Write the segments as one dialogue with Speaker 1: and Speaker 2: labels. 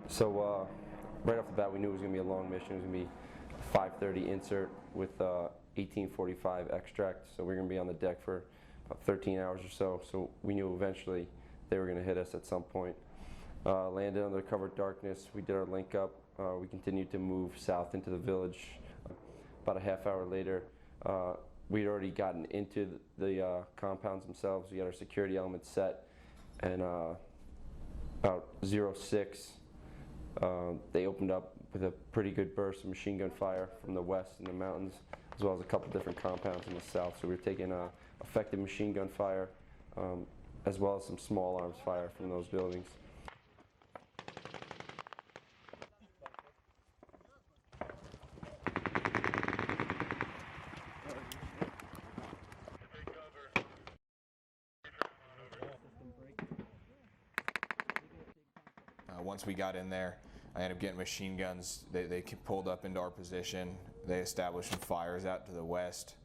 Speaker 1: So right off the bat, we knew it was going to be a long mission. It was going to be a 5:30 insert with 18:45 extract. So we were going to be on the deck for about 13 hours or so. So we knew eventually they were going to hit us at some point. Landed under cover of darkness. We did our link up. We continued to move south into the village. About a half hour later, we'd already gotten into the compounds themselves. We got our security elements set, and about 06, they opened up with a pretty good burst of machine gun fire from the west in the mountains, as well as a couple different compounds in the south. So we were taking effective machine gun fire, as well as some small arms fire from those buildings.
Speaker 2: Once we got in there, I ended up getting machine guns. They pulled up into our position. They established some fires out to the west,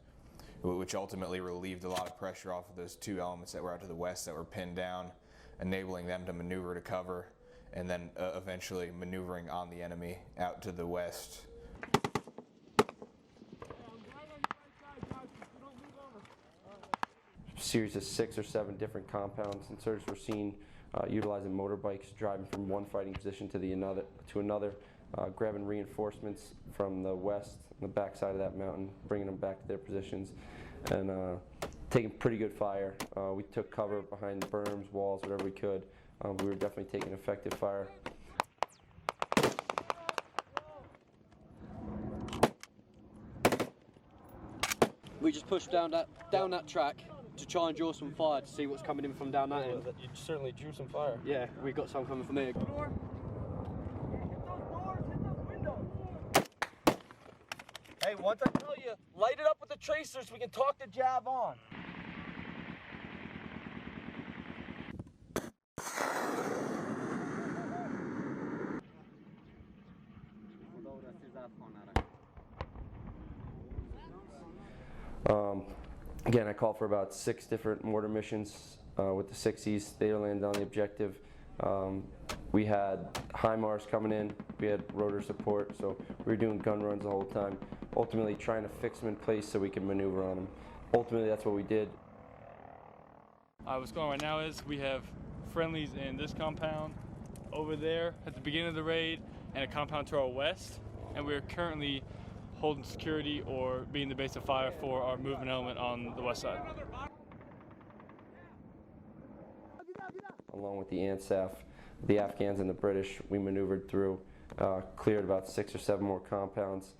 Speaker 2: which ultimately relieved a lot of pressure off of those two elements that were out to the west that were pinned down, enabling them to maneuver to cover, and then eventually maneuvering on the enemy out to the west.
Speaker 1: A series of 6 or 7 different compounds. Insurgents were seen utilizing motorbikes, driving from one fighting position to another, grabbing reinforcements from the west, on the backside of that mountain, bringing them back to their positions, and taking pretty good fire. We took cover behind berms, walls, whatever we could. We were definitely taking effective fire.
Speaker 3: We just pushed down that track to try and draw some fire to see what's coming in from down that end.
Speaker 4: You certainly drew some fire.
Speaker 3: Yeah, we got some coming from here.
Speaker 4: Hey, once I tell you, light it up with the tracers so we can talk the jab on.
Speaker 1: Again, I called for about 6 different mortar missions with the 60s. They landed on the objective. We had HIMARS coming in. We had rotor support, so we were doing gun runs the whole time, ultimately trying to fix them in place so we could maneuver on them. Ultimately, that's what we did.
Speaker 5: What's going on right now is we have friendlies in this compound over there at the beginning of the raid, and a compound to our west, and we're currently holding security or being the base of fire for our movement element on the west side.
Speaker 1: Along with the ANSAF, the Afghans and the British, we maneuvered through, cleared about 6 or 7 more compounds.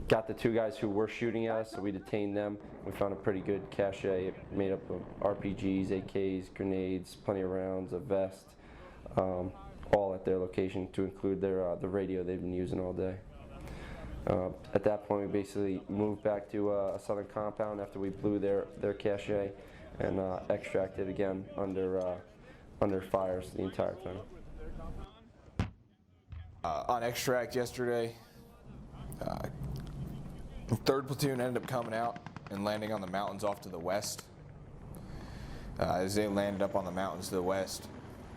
Speaker 1: Got the 2 guys who were shooting at us, so we detained them. We found a pretty good cache made up of RPGs, AKs, grenades, plenty of rounds, a vest, all at their location, to include their the radio they've been using all day. At that point, we basically moved back to a southern compound after we blew their cache, and extracted again under fires the entire time.
Speaker 2: On extract yesterday, 3rd platoon ended up coming out and landing on the mountains off to the west. As they landed up on the mountains to the west,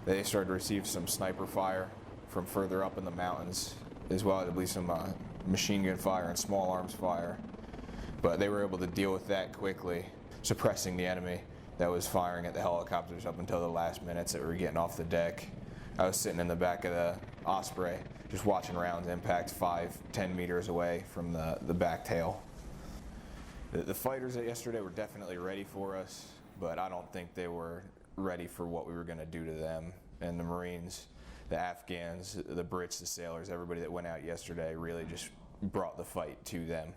Speaker 2: they started to receive some sniper fire from further up in the mountains, as well as I believe some machine gun fire and small arms fire. But they were able to deal with that quickly, suppressing the enemy that was firing at the helicopters up until the last minutes that we were getting off the deck. I was sitting in the back of the Osprey, just watching rounds impact 5-10 meters away from the back tail. The fighters yesterday were definitely ready for us, but I don't think they were ready for what we were going to do to them. And the Marines, the Afghans, the Brits, the sailors, everybody that went out yesterday really just brought the fight to them.